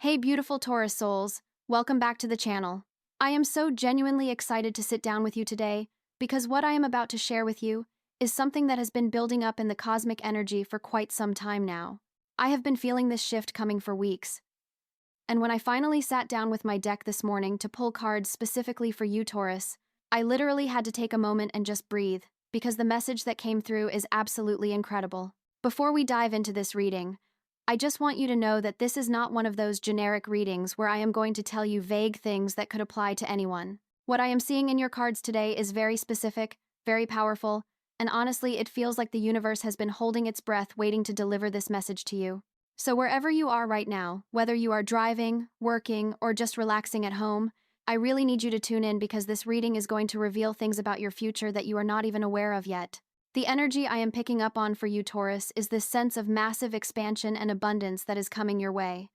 Hey beautiful Taurus souls, welcome back to the channel. I am so genuinely excited to sit down with you today because what I am about to share with you is something that has been building up in the cosmic energy for quite some time now. I have been feeling this shift coming for weeks, and when I finally sat down with my deck this morning to pull cards specifically for you, Taurus, I literally had to take a moment and just breathe because the message that came through is absolutely incredible. Before we dive into this reading, I just want you to know that this is not one of those generic readings where I am going to tell you vague things that could apply to anyone. What I am seeing in your cards today is very specific, very powerful, and honestly, it feels like the universe has been holding its breath waiting to deliver this message to you. So wherever you are right now, whether you are driving, working, or just relaxing at home, I really need you to tune in because this reading is going to reveal things about your future that you are not even aware of yet. The energy I am picking up on for you, Taurus, is this sense of massive expansion and abundance that is coming your way.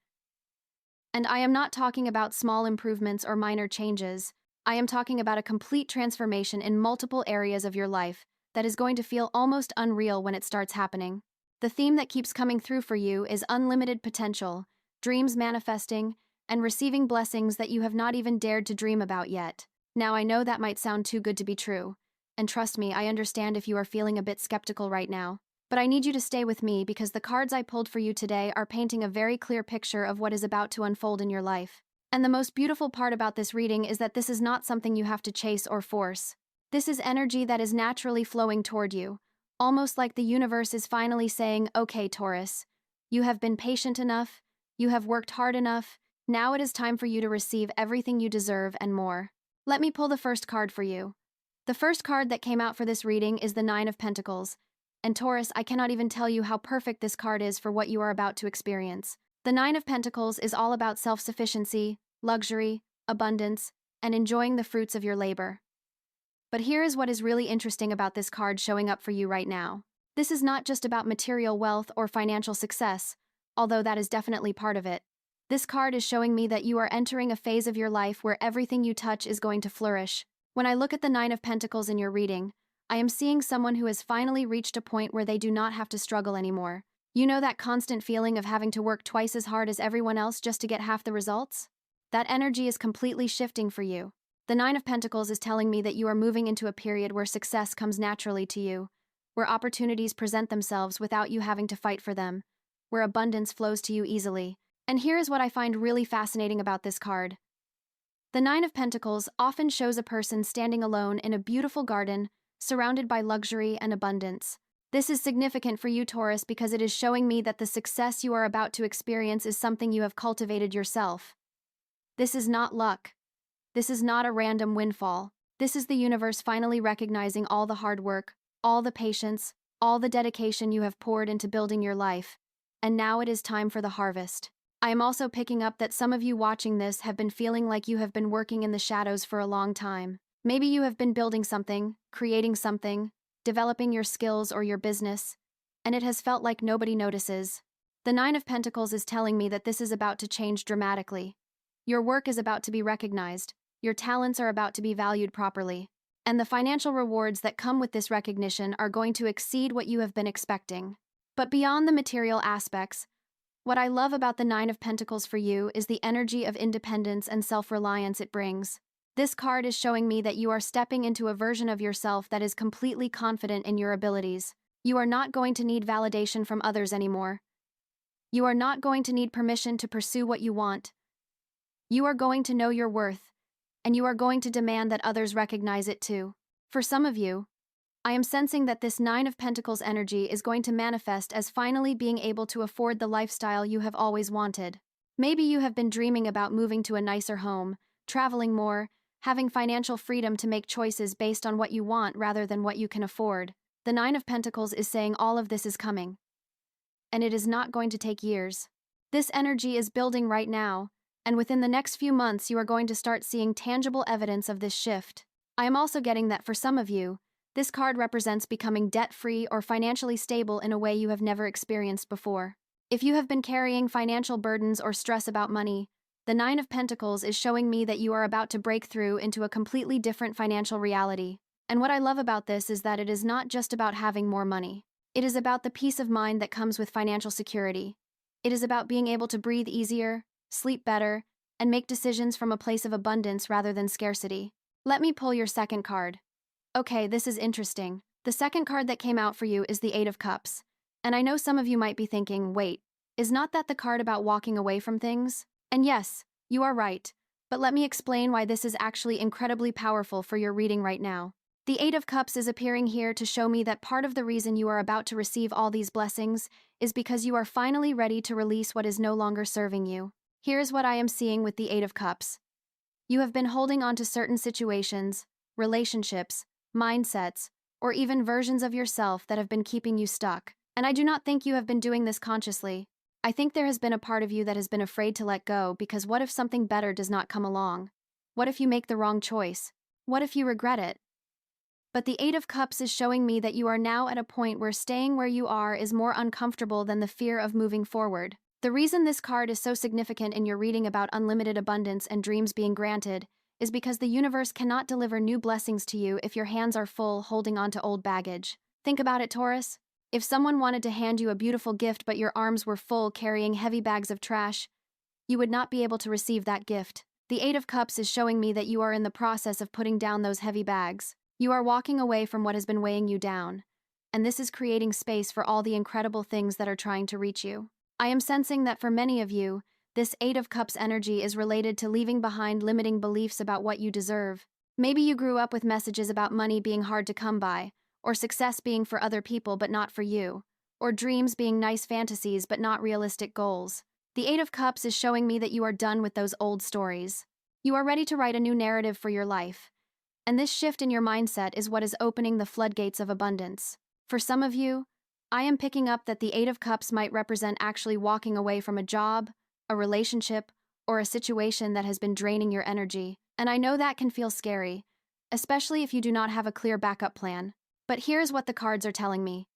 And I am not talking about small improvements or minor changes. I am talking about a complete transformation in multiple areas of your life that is going to feel almost unreal when it starts happening. The theme that keeps coming through for you is unlimited potential, dreams manifesting, and receiving blessings that you have not even dared to dream about yet. Now, I know that might sound too good to be true. And trust me, I understand if you are feeling a bit skeptical right now. But I need you to stay with me because the cards I pulled for you today are painting a very clear picture of what is about to unfold in your life. And the most beautiful part about this reading is that this is not something you have to chase or force. This is energy that is naturally flowing toward you, almost like the universe is finally saying, "Okay, Taurus, you have been patient enough, you have worked hard enough, now it is time for you to receive everything you deserve and more." Let me pull the first card for you. The first card that came out for this reading is the Nine of Pentacles. And Taurus, I cannot even tell you how perfect this card is for what you are about to experience. The Nine of Pentacles is all about self-sufficiency, luxury, abundance, and enjoying the fruits of your labor. But here is what is really interesting about this card showing up for you right now. This is not just about material wealth or financial success, although that is definitely part of it. This card is showing me that you are entering a phase of your life where everything you touch is going to flourish. When I look at the Nine of Pentacles in your reading, I am seeing someone who has finally reached a point where they do not have to struggle anymore. You know that constant feeling of having to work twice as hard as everyone else just to get half the results? That energy is completely shifting for you. The Nine of Pentacles is telling me that you are moving into a period where success comes naturally to you, where opportunities present themselves without you having to fight for them, where abundance flows to you easily. And here is what I find really fascinating about this card. The Nine of Pentacles often shows a person standing alone in a beautiful garden, surrounded by luxury and abundance. This is significant for you, Taurus, because it is showing me that the success you are about to experience is something you have cultivated yourself. This is not luck. This is not a random windfall. This is the universe finally recognizing all the hard work, all the patience, all the dedication you have poured into building your life. And now it is time for the harvest. I am also picking up that some of you watching this have been feeling like you have been working in the shadows for a long time. Maybe you have been building something, creating something, developing your skills or your business, and it has felt like nobody notices. The Nine of Pentacles is telling me that this is about to change dramatically. Your work is about to be recognized, your talents are about to be valued properly, and the financial rewards that come with this recognition are going to exceed what you have been expecting. But beyond the material aspects, what I love about the Nine of Pentacles for you is the energy of independence and self-reliance it brings. This card is showing me that you are stepping into a version of yourself that is completely confident in your abilities. You are not going to need validation from others anymore. You are not going to need permission to pursue what you want. You are going to know your worth, and you are going to demand that others recognize it too. For some of you, I am sensing that this Nine of Pentacles energy is going to manifest as finally being able to afford the lifestyle you have always wanted. Maybe you have been dreaming about moving to a nicer home, traveling more, having financial freedom to make choices based on what you want rather than what you can afford. The Nine of Pentacles is saying all of this is coming. And it is not going to take years. This energy is building right now, and within the next few months you are going to start seeing tangible evidence of this shift. I am also getting that for some of you, this card represents becoming debt-free or financially stable in a way you have never experienced before. If you have been carrying financial burdens or stress about money, the Nine of Pentacles is showing me that you are about to break through into a completely different financial reality. And what I love about this is that it is not just about having more money. It is about the peace of mind that comes with financial security. It is about being able to breathe easier, sleep better, and make decisions from a place of abundance rather than scarcity. Let me pull your second card. Okay, this is interesting. The second card that came out for you is the Eight of Cups. And I know some of you might be thinking, wait, is not that the card about walking away from things? And yes, you are right. But let me explain why this is actually incredibly powerful for your reading right now. The Eight of Cups is appearing here to show me that part of the reason you are about to receive all these blessings is because you are finally ready to release what is no longer serving you. Here's what I am seeing with the Eight of Cups. You have been holding on to certain situations, relationships, mindsets, or even versions of yourself that have been keeping you stuck. And I do not think you have been doing this consciously. I think there has been a part of you that has been afraid to let go because what if something better does not come along? What if you make the wrong choice? What if you regret it? But the Eight of Cups is showing me that you are now at a point where staying where you are is more uncomfortable than the fear of moving forward. The reason this card is so significant in your reading about unlimited abundance and dreams being granted is because the universe cannot deliver new blessings to you if your hands are full holding on to old baggage. Think about it, Taurus. If someone wanted to hand you a beautiful gift but your arms were full carrying heavy bags of trash, you would not be able to receive that gift. The Eight of Cups is showing me that you are in the process of putting down those heavy bags. You are walking away from what has been weighing you down, and this is creating space for all the incredible things that are trying to reach you. I am sensing that for many of you, this Eight of Cups energy is related to leaving behind limiting beliefs about what you deserve. Maybe you grew up with messages about money being hard to come by, or success being for other people but not for you, or dreams being nice fantasies but not realistic goals. The Eight of Cups is showing me that you are done with those old stories. You are ready to write a new narrative for your life. And this shift in your mindset is what is opening the floodgates of abundance. For some of you, I am picking up that the Eight of Cups might represent actually walking away from a job, a relationship, or a situation that has been draining your energy. And I know that can feel scary, especially if you do not have a clear backup plan. But here's what the cards are telling me.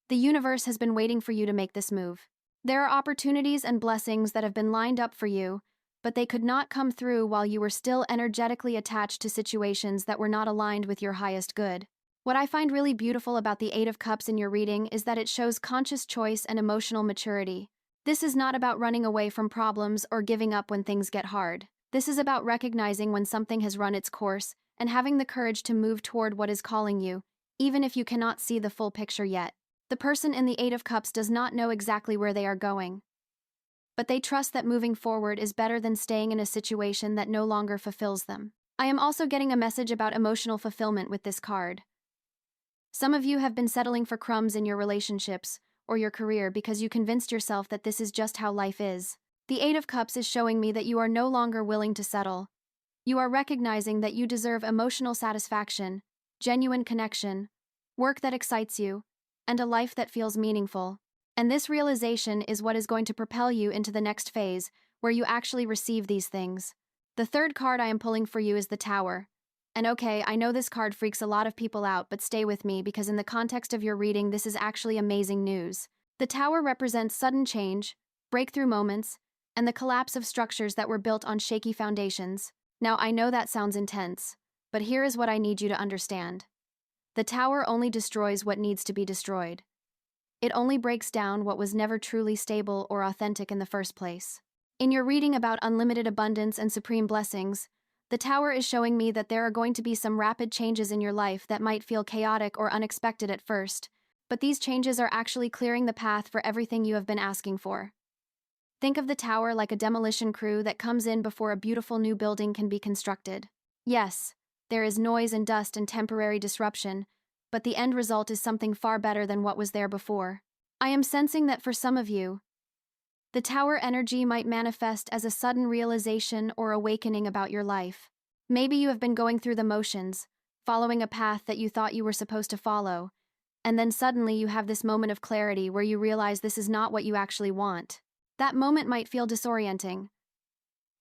The universe has been waiting for you to make this move. There are opportunities and blessings that have been lined up for you, but they could not come through while you were still energetically attached to situations that were not aligned with your highest good. What I find really beautiful about the Eight of Cups in your reading is that it shows conscious choice and emotional maturity. This is not about running away from problems or giving up when things get hard. This is about recognizing when something has run its course and having the courage to move toward what is calling you, even if you cannot see the full picture yet. The person in the Eight of Cups does not know exactly where they are going, but they trust that moving forward is better than staying in a situation that no longer fulfills them. I am also getting a message about emotional fulfillment with this card. Some of you have been settling for crumbs in your relationships or your career because you convinced yourself that this is just how life is. The Eight of Cups is showing me that you are no longer willing to settle. You are recognizing that you deserve emotional satisfaction, genuine connection, work that excites you, and a life that feels meaningful. And this realization is what is going to propel you into the next phase, where you actually receive these things. The third card I am pulling for you is the Tower. And okay, I know this card freaks a lot of people out, but stay with me because in the context of your reading, this is actually amazing news. The Tower represents sudden change, breakthrough moments, and the collapse of structures that were built on shaky foundations. Now, I know that sounds intense, but here is what I need you to understand. The Tower only destroys what needs to be destroyed. It only breaks down what was never truly stable or authentic in the first place. In your reading about unlimited abundance and supreme blessings, the Tower is showing me that there are going to be some rapid changes in your life that might feel chaotic or unexpected at first, but these changes are actually clearing the path for everything you have been asking for. Think of the Tower like a demolition crew that comes in before a beautiful new building can be constructed. Yes, there is noise and dust and temporary disruption, but the end result is something far better than what was there before. I am sensing that for some of you, the Tower energy might manifest as a sudden realization or awakening about your life. Maybe you have been going through the motions, following a path that you thought you were supposed to follow, and then suddenly you have this moment of clarity where you realize this is not what you actually want. That moment might feel disorienting,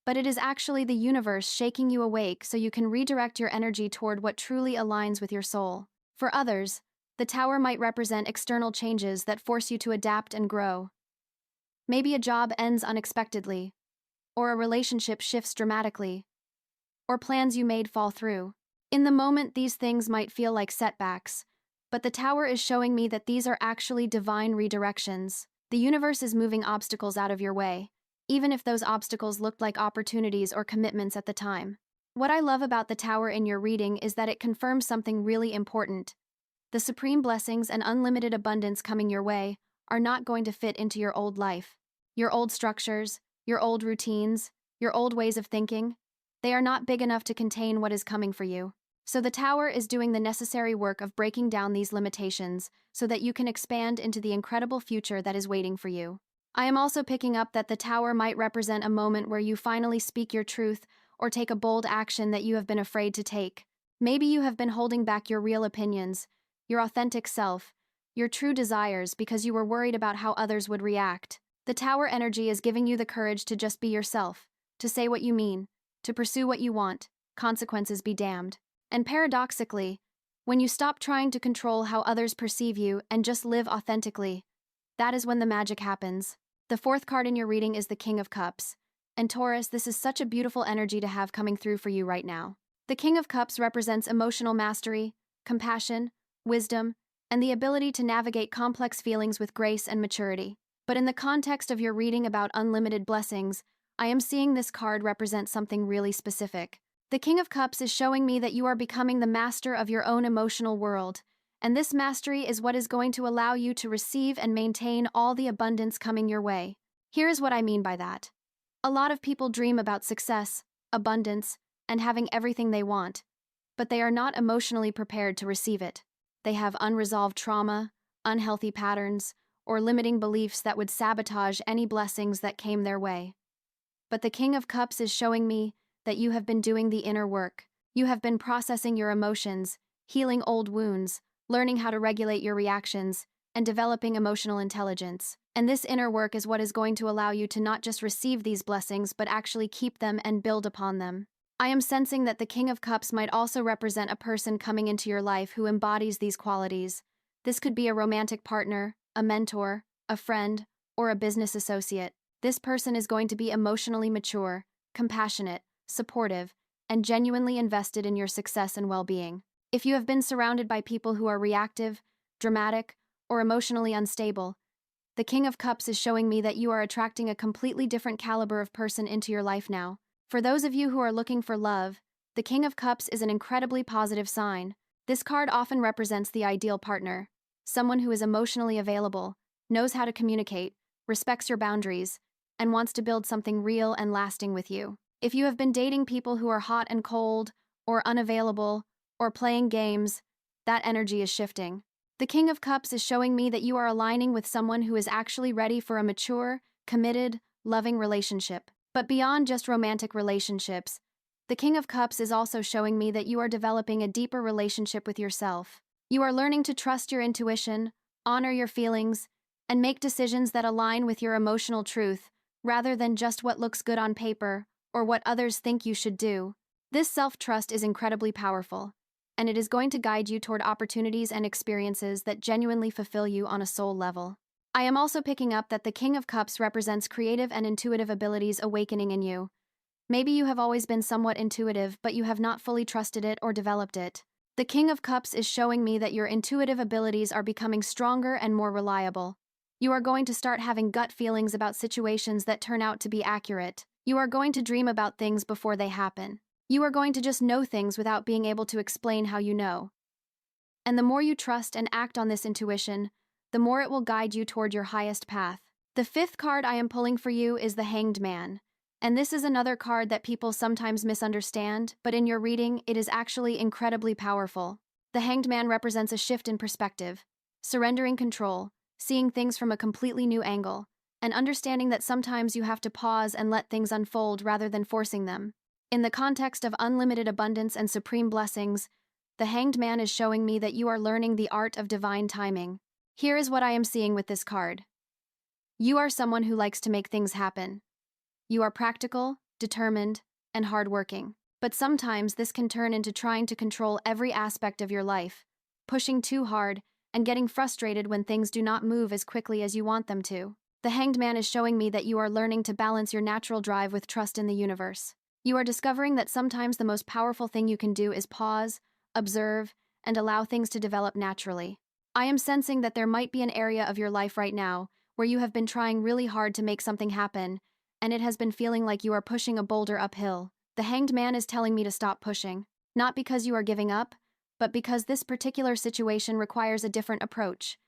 but it is actually the universe shaking you awake so you can redirect your energy toward what truly aligns with your soul. For others, the Tower might represent external changes that force you to adapt and grow. Maybe a job ends unexpectedly, or a relationship shifts dramatically, or plans you made fall through. In the moment, these things might feel like setbacks, but the Tower is showing me that these are actually divine redirections. The universe is moving obstacles out of your way, even if those obstacles looked like opportunities or commitments at the time. What I love about the Tower in your reading is that it confirms something really important. The supreme blessings and unlimited abundance coming your way are not going to fit into your old life. Your old structures, your old routines, your old ways of thinking, they are not big enough to contain what is coming for you. So the Tower is doing the necessary work of breaking down these limitations so that you can expand into the incredible future that is waiting for you. I am also picking up that the Tower might represent a moment where you finally speak your truth or take a bold action that you have been afraid to take. Maybe you have been holding back your real opinions, your authentic self, your true desires because you were worried about how others would react. The Tower energy is giving you the courage to just be yourself, to say what you mean, to pursue what you want, consequences be damned. And paradoxically, when you stop trying to control how others perceive you and just live authentically, that is when the magic happens. The fourth card in your reading is the King of Cups. And Taurus, this is such a beautiful energy to have coming through for you right now. The King of Cups represents emotional mastery, compassion, wisdom, and the ability to navigate complex feelings with grace and maturity. But in the context of your reading about unlimited blessings, I am seeing this card represent something really specific. The King of Cups is showing me that you are becoming the master of your own emotional world, and this mastery is what is going to allow you to receive and maintain all the abundance coming your way. Here is what I mean by that. A lot of people dream about success, abundance, and having everything they want, but they are not emotionally prepared to receive it. They have unresolved trauma, unhealthy patterns, or limiting beliefs that would sabotage any blessings that came their way. But the King of Cups is showing me that you have been doing the inner work. You have been processing your emotions, healing old wounds, learning how to regulate your reactions, and developing emotional intelligence. And this inner work is what is going to allow you to not just receive these blessings, but actually keep them and build upon them. I am sensing that the King of Cups might also represent a person coming into your life who embodies these qualities. This could be a romantic partner, a mentor, a friend, or a business associate. This person is going to be emotionally mature, compassionate, supportive, and genuinely invested in your success and well-being. If you have been surrounded by people who are reactive, dramatic, or emotionally unstable, the King of Cups is showing me that you are attracting a completely different caliber of person into your life now. For those of you who are looking for love, the King of Cups is an incredibly positive sign. This card often represents the ideal partner, someone who is emotionally available, knows how to communicate, respects your boundaries, and wants to build something real and lasting with you. If you have been dating people who are hot and cold, or unavailable, or playing games, that energy is shifting. The King of Cups is showing me that you are aligning with someone who is actually ready for a mature, committed, loving relationship. But beyond just romantic relationships, the King of Cups is also showing me that you are developing a deeper relationship with yourself. You are learning to trust your intuition, honor your feelings, and make decisions that align with your emotional truth, rather than just what looks good on paper or what others think you should do. This self-trust is incredibly powerful, and it is going to guide you toward opportunities and experiences that genuinely fulfill you on a soul level. I am also picking up that the King of Cups represents creative and intuitive abilities awakening in you. Maybe you have always been somewhat intuitive, but you have not fully trusted it or developed it. The King of Cups is showing me that your intuitive abilities are becoming stronger and more reliable. You are going to start having gut feelings about situations that turn out to be accurate. You are going to dream about things before they happen. You are going to just know things without being able to explain how you know. And the more you trust and act on this intuition, the more it will guide you toward your highest path. The fifth card I am pulling for you is the Hanged Man. And this is another card that people sometimes misunderstand, but in your reading, it is actually incredibly powerful. The Hanged Man represents a shift in perspective, surrendering control, seeing things from a completely new angle, and understanding that sometimes you have to pause and let things unfold rather than forcing them. In the context of unlimited abundance and supreme blessings, the Hanged Man is showing me that you are learning the art of divine timing. Here is what I am seeing with this card. You are someone who likes to make things happen. You are practical, determined, and hardworking. But sometimes this can turn into trying to control every aspect of your life, pushing too hard, and getting frustrated when things do not move as quickly as you want them to. The Hanged Man is showing me that you are learning to balance your natural drive with trust in the universe. You are discovering that sometimes the most powerful thing you can do is pause, observe, and allow things to develop naturally. I am sensing that there might be an area of your life right now where you have been trying really hard to make something happen, and it has been feeling like you are pushing a boulder uphill. The Hanged Man is telling me to stop pushing. Not because you are giving up, but because this particular situation requires a different approach.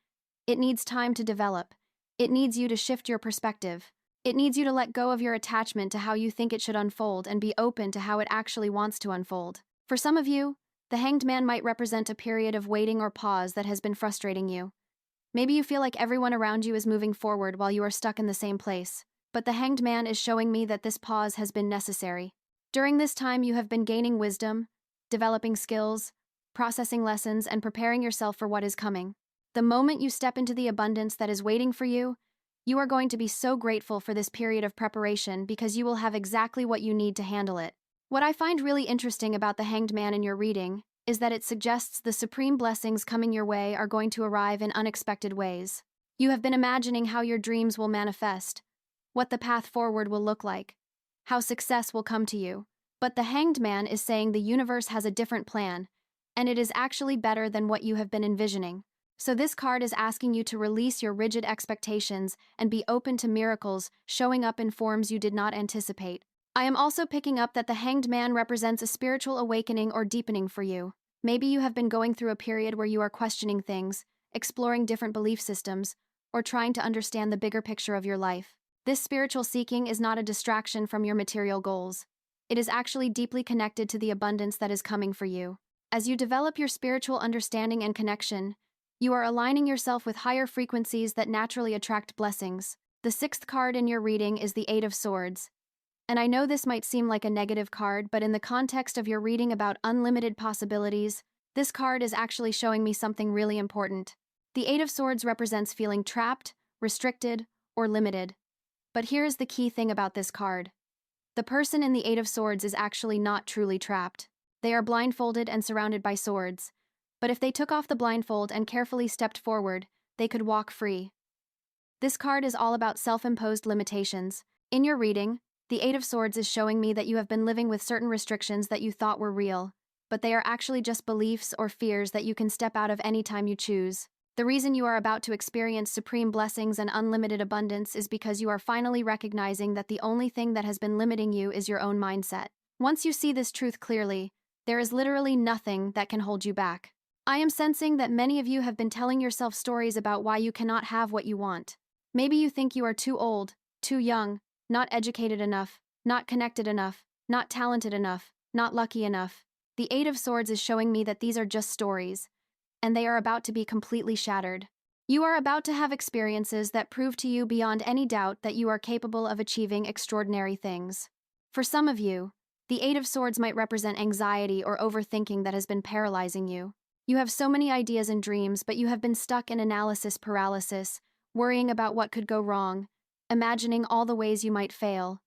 It needs time to develop. It needs you to shift your perspective. It needs you to let go of your attachment to how you think it should unfold and be open to how it actually wants to unfold. For some of you, the Hanged Man might represent a period of waiting or pause that has been frustrating you. Maybe you feel like everyone around you is moving forward while you are stuck in the same place. But the Hanged Man is showing me that this pause has been necessary. During this time, you have been gaining wisdom, developing skills, processing lessons, and preparing yourself for what is coming. The moment you step into the abundance that is waiting for you, you are going to be so grateful for this period of preparation because you will have exactly what you need to handle it. What I find really interesting about the Hanged Man in your reading is that it suggests the supreme blessings coming your way are going to arrive in unexpected ways. You have been imagining how your dreams will manifest, what the path forward will look like, how success will come to you. But the Hanged Man is saying the universe has a different plan, and it is actually better than what you have been envisioning. So this card is asking you to release your rigid expectations and be open to miracles showing up in forms you did not anticipate. I am also picking up that the Hanged Man represents a spiritual awakening or deepening for you. Maybe you have been going through a period where you are questioning things, exploring different belief systems, or trying to understand the bigger picture of your life. This spiritual seeking is not a distraction from your material goals. It is actually deeply connected to the abundance that is coming for you. As you develop your spiritual understanding and connection, you are aligning yourself with higher frequencies that naturally attract blessings. The sixth card in your reading is the Eight of Swords. And I know this might seem like a negative card, but in the context of your reading about unlimited possibilities, this card is actually showing me something really important. The Eight of Swords represents feeling trapped, restricted, or limited. But here is the key thing about this card. The person in the Eight of Swords is actually not truly trapped. They are blindfolded and surrounded by swords. But if they took off the blindfold and carefully stepped forward, they could walk free. This card is all about self-imposed limitations. In your reading, the Eight of Swords is showing me that you have been living with certain restrictions that you thought were real, but they are actually just beliefs or fears that you can step out of any time you choose. The reason you are about to experience supreme blessings and unlimited abundance is because you are finally recognizing that the only thing that has been limiting you is your own mindset. Once you see this truth clearly, there is literally nothing that can hold you back. I am sensing that many of you have been telling yourself stories about why you cannot have what you want. Maybe you think you are too old, too young, not educated enough, not connected enough, not talented enough, not lucky enough. The Eight of Swords is showing me that these are just stories, and they are about to be completely shattered. You are about to have experiences that prove to you beyond any doubt that you are capable of achieving extraordinary things. For some of you, the Eight of Swords might represent anxiety or overthinking that has been paralyzing you. You have so many ideas and dreams, but you have been stuck in analysis paralysis, worrying about what could go wrong, imagining all the ways you might fail,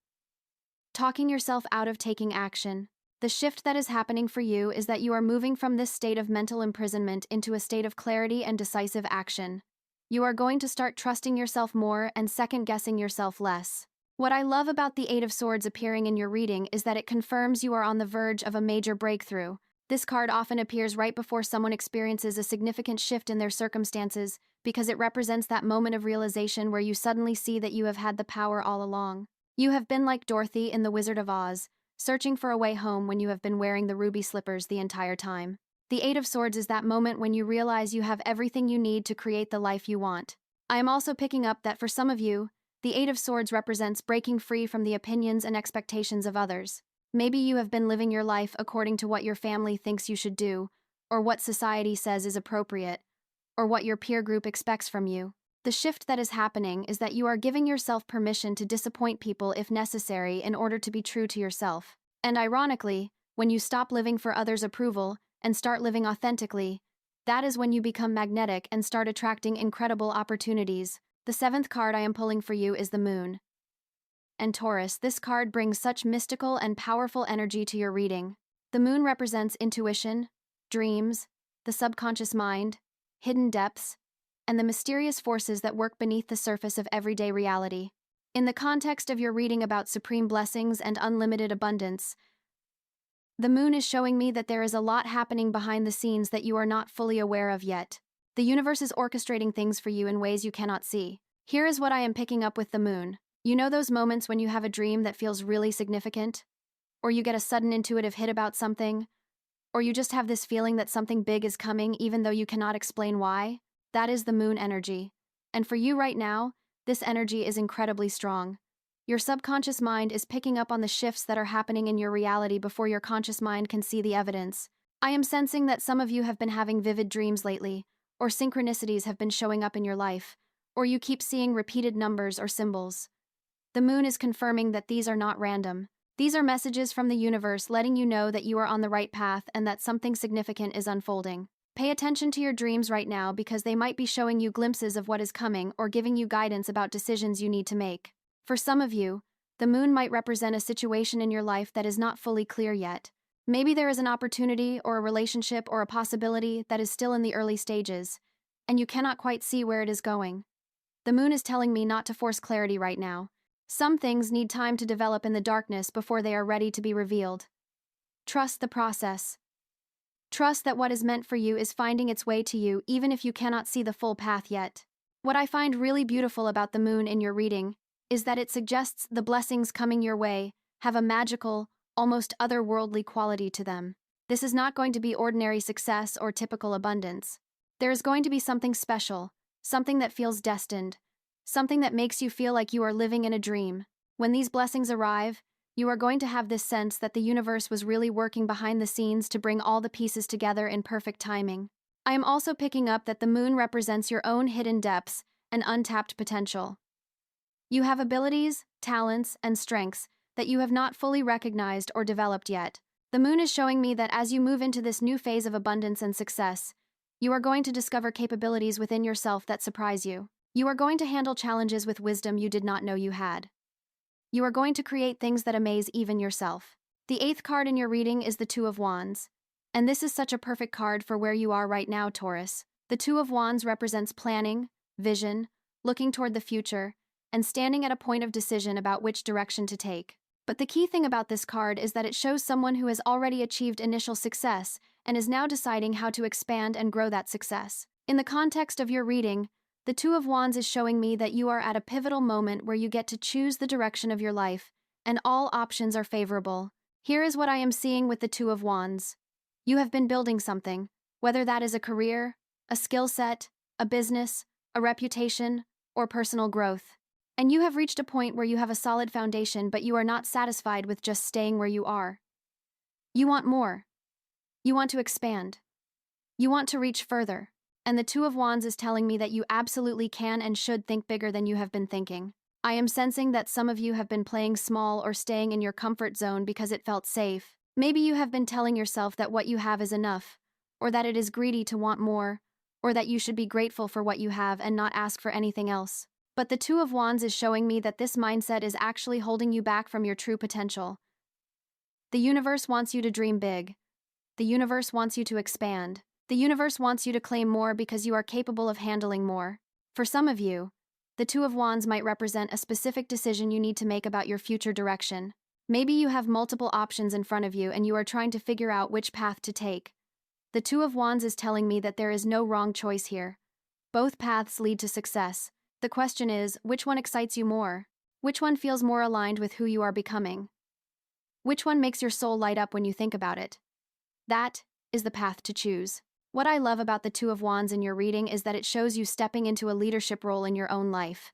talking yourself out of taking action. The shift that is happening for you is that you are moving from this state of mental imprisonment into a state of clarity and decisive action. You are going to start trusting yourself more and second-guessing yourself less. What I love about the Eight of Swords appearing in your reading is that it confirms you are on the verge of a major breakthrough. This card often appears right before someone experiences a significant shift in their circumstances because it represents that moment of realization where you suddenly see that you have had the power all along. You have been like Dorothy in The Wizard of Oz, searching for a way home when you have been wearing the ruby slippers the entire time. The Eight of Swords is that moment when you realize you have everything you need to create the life you want. I am also picking up that for some of you, the Eight of Swords represents breaking free from the opinions and expectations of others. Maybe you have been living your life according to what your family thinks you should do, or what society says is appropriate, or what your peer group expects from you. The shift that is happening is that you are giving yourself permission to disappoint people if necessary in order to be true to yourself. And ironically, when you stop living for others' approval and start living authentically, that is when you become magnetic and start attracting incredible opportunities. The seventh card I am pulling for you is the Moon. And Taurus, this card brings such mystical and powerful energy to your reading. The Moon represents intuition, dreams, the subconscious mind, hidden depths, and the mysterious forces that work beneath the surface of everyday reality. In the context of your reading about supreme blessings and unlimited abundance, the Moon is showing me that there is a lot happening behind the scenes that you are not fully aware of yet. The universe is orchestrating things for you in ways you cannot see. Here is what I am picking up with the Moon. You know those moments when you have a dream that feels really significant? Or you get a sudden intuitive hit about something? Or you just have this feeling that something big is coming even though you cannot explain why? That is the moon energy. And for you right now, this energy is incredibly strong. Your subconscious mind is picking up on the shifts that are happening in your reality before your conscious mind can see the evidence. I am sensing that some of you have been having vivid dreams lately, or synchronicities have been showing up in your life, or you keep seeing repeated numbers or symbols. The moon is confirming that these are not random. These are messages from the universe letting you know that you are on the right path and that something significant is unfolding. Pay attention to your dreams right now because they might be showing you glimpses of what is coming or giving you guidance about decisions you need to make. For some of you, the moon might represent a situation in your life that is not fully clear yet. Maybe there is an opportunity or a relationship or a possibility that is still in the early stages, and you cannot quite see where it is going. The moon is telling me not to force clarity right now. Some things need time to develop in the darkness before they are ready to be revealed. Trust the process. Trust that what is meant for you is finding its way to you even if you cannot see the full path yet. What I find really beautiful about the moon in your reading is that it suggests the blessings coming your way have a magical, almost otherworldly quality to them. This is not going to be ordinary success or typical abundance. There is going to be something special, something that feels destined, something that makes you feel like you are living in a dream. When these blessings arrive, you are going to have this sense that the universe was really working behind the scenes to bring all the pieces together in perfect timing. I am also picking up that the moon represents your own hidden depths and untapped potential. You have abilities, talents, and strengths that you have not fully recognized or developed yet. The moon is showing me that as you move into this new phase of abundance and success, you are going to discover capabilities within yourself that surprise you. You are going to handle challenges with wisdom you did not know you had. You are going to create things that amaze even yourself. The 8th card in your reading is the Two of Wands. And this is such a perfect card for where you are right now, Taurus. The Two of Wands represents planning, vision, looking toward the future, and standing at a point of decision about which direction to take. But the key thing about this card is that it shows someone who has already achieved initial success and is now deciding how to expand and grow that success. In the context of your reading, the Two of Wands is showing me that you are at a pivotal moment where you get to choose the direction of your life, and all options are favorable. Here is what I am seeing with the Two of Wands. You have been building something, whether that is a career, a skill set, a business, a reputation, or personal growth. And you have reached a point where you have a solid foundation, but you are not satisfied with just staying where you are. You want more. You want to expand. You want to reach further. And the Two of Wands is telling me that you absolutely can and should think bigger than you have been thinking. I am sensing that some of you have been playing small or staying in your comfort zone because it felt safe. Maybe you have been telling yourself that what you have is enough, or that it is greedy to want more, or that you should be grateful for what you have and not ask for anything else. But the Two of Wands is showing me that this mindset is actually holding you back from your true potential. The universe wants you to dream big. The universe wants you to expand. The universe wants you to claim more because you are capable of handling more. For some of you, the Two of Wands might represent a specific decision you need to make about your future direction. Maybe you have multiple options in front of you and you are trying to figure out which path to take. The Two of Wands is telling me that there is no wrong choice here. Both paths lead to success. The question is, which one excites you more? Which one feels more aligned with who you are becoming? Which one makes your soul light up when you think about it? That is the path to choose. What I love about the Two of Wands in your reading is that it shows you stepping into a leadership role in your own life.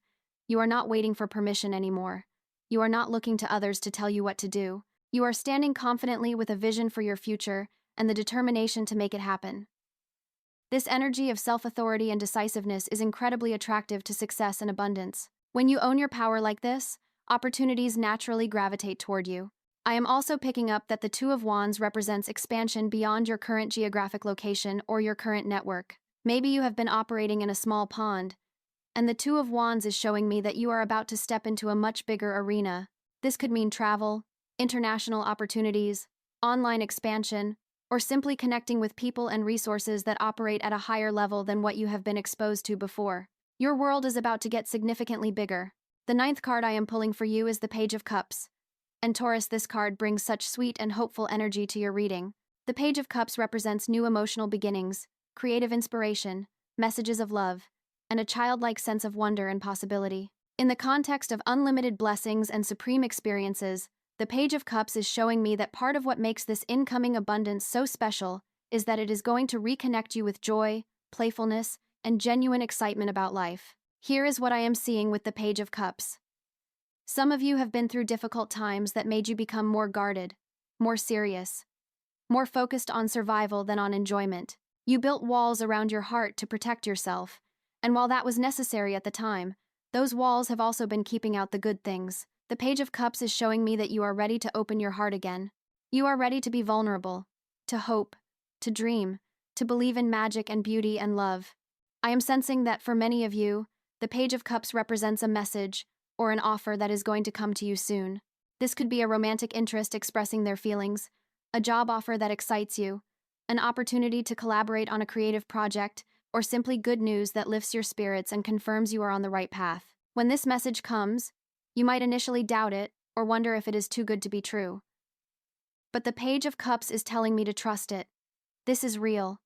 You are not waiting for permission anymore. You are not looking to others to tell you what to do. You are standing confidently with a vision for your future and the determination to make it happen. This energy of self-authority and decisiveness is incredibly attractive to success and abundance. When you own your power like this, opportunities naturally gravitate toward you. I am also picking up that the Two of Wands represents expansion beyond your current geographic location or your current network. Maybe you have been operating in a small pond, and the Two of Wands is showing me that you are about to step into a much bigger arena. This could mean travel, international opportunities, online expansion, or simply connecting with people and resources that operate at a higher level than what you have been exposed to before. Your world is about to get significantly bigger. The 9th card I am pulling for you is the Page of Cups. And Taurus, this card brings such sweet and hopeful energy to your reading. The Page of Cups represents new emotional beginnings, creative inspiration, messages of love, and a childlike sense of wonder and possibility. In the context of unlimited blessings and supreme experiences, the Page of Cups is showing me that part of what makes this incoming abundance so special is that it is going to reconnect you with joy, playfulness, and genuine excitement about life. Here is what I am seeing with the Page of Cups. Some of you have been through difficult times that made you become more guarded, more serious, more focused on survival than on enjoyment. You built walls around your heart to protect yourself, and while that was necessary at the time, those walls have also been keeping out the good things. The Page of Cups is showing me that you are ready to open your heart again. You are ready to be vulnerable, to hope, to dream, to believe in magic and beauty and love. I am sensing that for many of you, the Page of Cups represents a message or an offer that is going to come to you soon. This could be a romantic interest expressing their feelings, a job offer that excites you, an opportunity to collaborate on a creative project, or simply good news that lifts your spirits and confirms you are on the right path. When this message comes, you might initially doubt it or wonder if it is too good to be true. But the Page of Cups is telling me to trust it. This is real.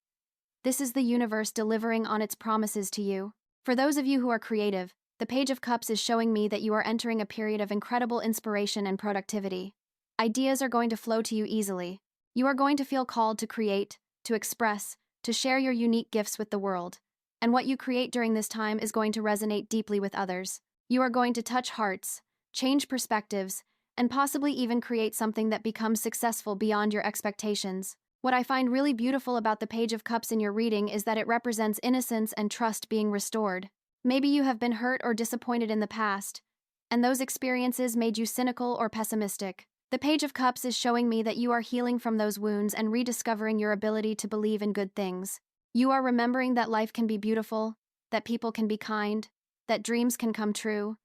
This is the universe delivering on its promises to you. For those of you who are creative, the Page of Cups is showing me that you are entering a period of incredible inspiration and productivity. Ideas are going to flow to you easily. You are going to feel called to create, to express, to share your unique gifts with the world. And what you create during this time is going to resonate deeply with others. You are going to touch hearts, change perspectives, and possibly even create something that becomes successful beyond your expectations. What I find really beautiful about the Page of Cups in your reading is that it represents innocence and trust being restored. Maybe you have been hurt or disappointed in the past, and those experiences made you cynical or pessimistic. The Page of Cups is showing me that you are healing from those wounds and rediscovering your ability to believe in good things. You are remembering that life can be beautiful, that people can be kind, that dreams can come true,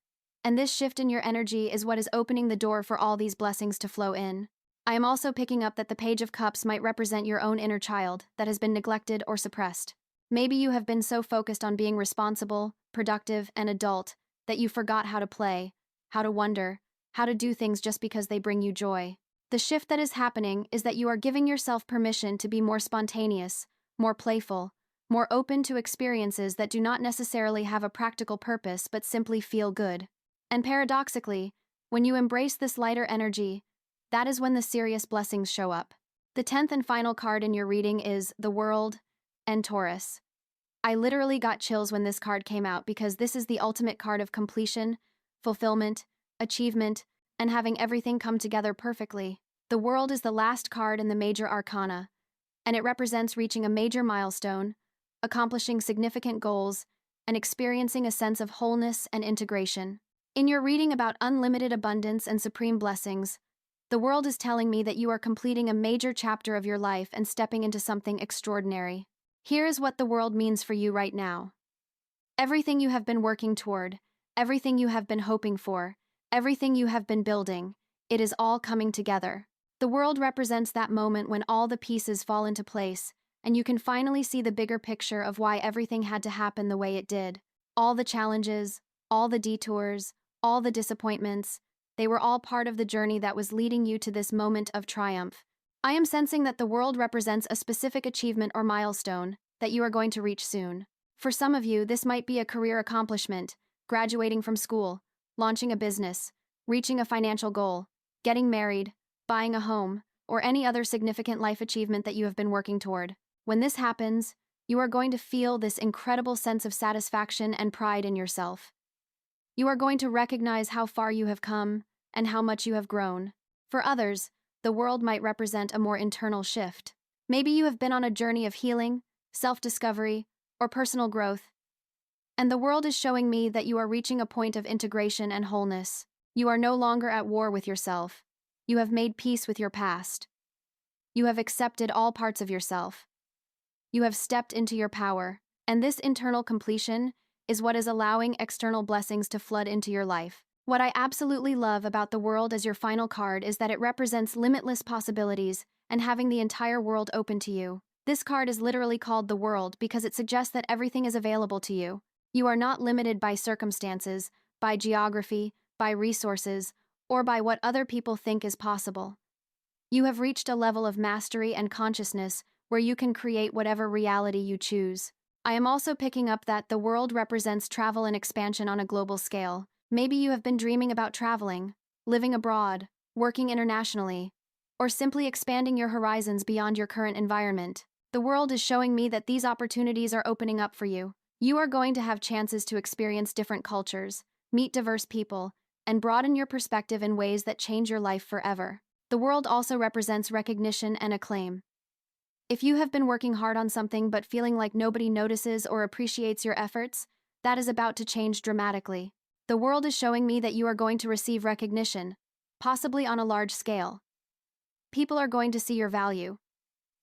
and this shift in your energy is what is opening the door for all these blessings to flow in. I am also picking up that the Page of Cups might represent your own inner child that has been neglected or suppressed. Maybe you have been so focused on being responsible, productive, and adult that you forgot how to play, how to wonder, how to do things just because they bring you joy. The shift that is happening is that you are giving yourself permission to be more spontaneous, more playful, more open to experiences that do not necessarily have a practical purpose but simply feel good. And paradoxically, when you embrace this lighter energy, that is when the serious blessings show up. The 10th and final card in your reading is the World and Taurus. I literally got chills when this card came out because this is the ultimate card of completion, fulfillment, achievement, and having everything come together perfectly. The World is the last card in the major arcana, and it represents reaching a major milestone, accomplishing significant goals, and experiencing a sense of wholeness and integration. In your reading about unlimited abundance and supreme blessings, the World is telling me that you are completing a major chapter of your life and stepping into something extraordinary. Here is what the World means for you right now. Everything you have been working toward, everything you have been hoping for, everything you have been building, it is all coming together. The World represents that moment when all the pieces fall into place, and you can finally see the bigger picture of why everything had to happen the way it did. All the challenges, all the detours, all the disappointments, they were all part of the journey that was leading you to this moment of triumph. I am sensing that the World represents a specific achievement or milestone that you are going to reach soon. For some of you, this might be a career accomplishment, graduating from school, launching a business, reaching a financial goal, getting married, buying a home, or any other significant life achievement that you have been working toward. When this happens, you are going to feel this incredible sense of satisfaction and pride in yourself. You are going to recognize how far you have come and how much you have grown. For others, the World might represent a more internal shift. Maybe you have been on a journey of healing, self-discovery, or personal growth, and the World is showing me that you are reaching a point of integration and wholeness. You are no longer at war with yourself. You have made peace with your past. You have accepted all parts of yourself. You have stepped into your power, and this internal completion is what is allowing external blessings to flood into your life. What I absolutely love about the World as your final card is that it represents limitless possibilities and having the entire world open to you. This card is literally called the World because it suggests that everything is available to you. You are not limited by circumstances, by geography, by resources, or by what other people think is possible. You have reached a level of mastery and consciousness where you can create whatever reality you choose. I am also picking up that the World represents travel and expansion on a global scale. Maybe you have been dreaming about traveling, living abroad, working internationally, or simply expanding your horizons beyond your current environment. The world is showing me that these opportunities are opening up for you. You are going to have chances to experience different cultures, meet diverse people, and broaden your perspective in ways that change your life forever. The world also represents recognition and acclaim. If you have been working hard on something but feeling like nobody notices or appreciates your efforts, that is about to change dramatically. The world is showing me that you are going to receive recognition, possibly on a large scale. People are going to see your value.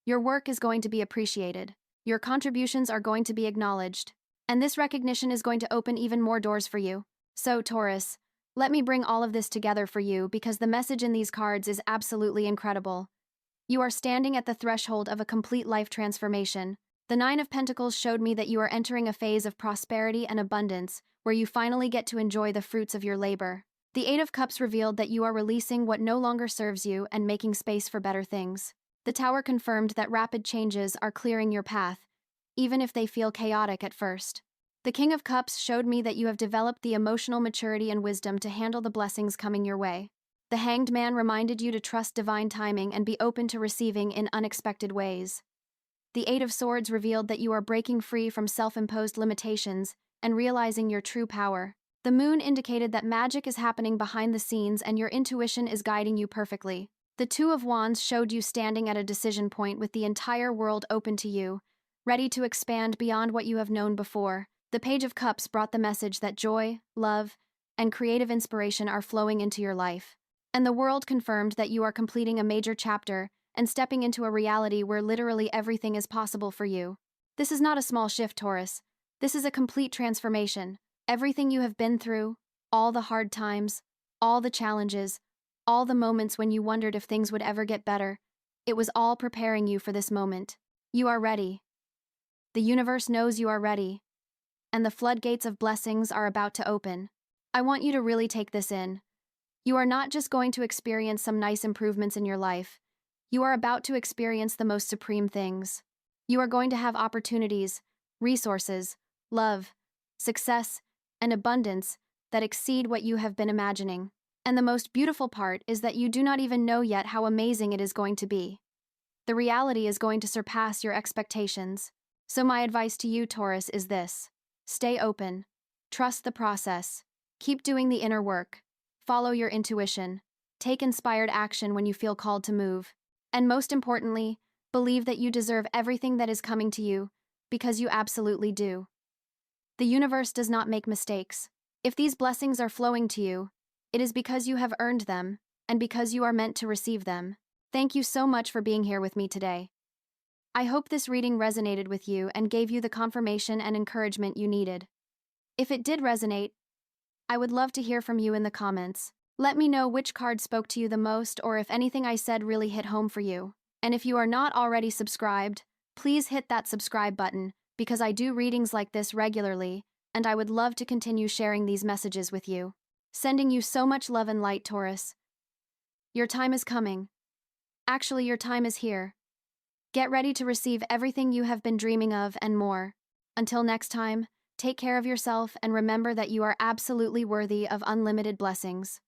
Your work is going to be appreciated. Your contributions are going to be acknowledged. And this recognition is going to open even more doors for you. So, Taurus, let me bring all of this together for you because the message in these cards is absolutely incredible. You are standing at the threshold of a complete life transformation. The Nine of Pentacles showed me that you are entering a phase of prosperity and abundance, where you finally get to enjoy the fruits of your labor. The Eight of Cups revealed that you are releasing what no longer serves you and making space for better things. The Tower confirmed that rapid changes are clearing your path, even if they feel chaotic at first. The King of Cups showed me that you have developed the emotional maturity and wisdom to handle the blessings coming your way. The Hanged Man reminded you to trust divine timing and be open to receiving in unexpected ways. The Eight of Swords revealed that you are breaking free from self-imposed limitations and realizing your true power. The Moon indicated that magic is happening behind the scenes and your intuition is guiding you perfectly. The Two of Wands showed you standing at a decision point with the entire world open to you, ready to expand beyond what you have known before. The Page of Cups brought the message that joy, love, and creative inspiration are flowing into your life. And the world confirmed that you are completing a major chapter and stepping into a reality where literally everything is possible for you. This is not a small shift, Taurus. This is a complete transformation. Everything you have been through, all the hard times, all the challenges, all the moments when you wondered if things would ever get better, it was all preparing you for this moment. You are ready. The universe knows you are ready, and the floodgates of blessings are about to open. I want you to really take this in. You are not just going to experience some nice improvements in your life. You are about to experience the most supreme things. You are going to have opportunities, resources, love, success, and abundance that exceed what you have been imagining. And the most beautiful part is that you do not even know yet how amazing it is going to be. The reality is going to surpass your expectations. So my advice to you, Taurus, is this. Stay open. Trust the process. Keep doing the inner work. Follow your intuition. Take inspired action when you feel called to move. And most importantly, believe that you deserve everything that is coming to you, because you absolutely do. The universe does not make mistakes. If these blessings are flowing to you, it is because you have earned them, and because you are meant to receive them. Thank you so much for being here with me today. I hope this reading resonated with you and gave you the confirmation and encouragement you needed. If it did resonate, I would love to hear from you in the comments. Let me know which card spoke to you the most or if anything I said really hit home for you. And if you are not already subscribed, please hit that subscribe button because I do readings like this regularly, and I would love to continue sharing these messages with you. Sending you so much love and light, Taurus. Your time is coming. Actually, your time is here. Get ready to receive everything you have been dreaming of and more. Until next time, take care of yourself and remember that you are absolutely worthy of unlimited blessings.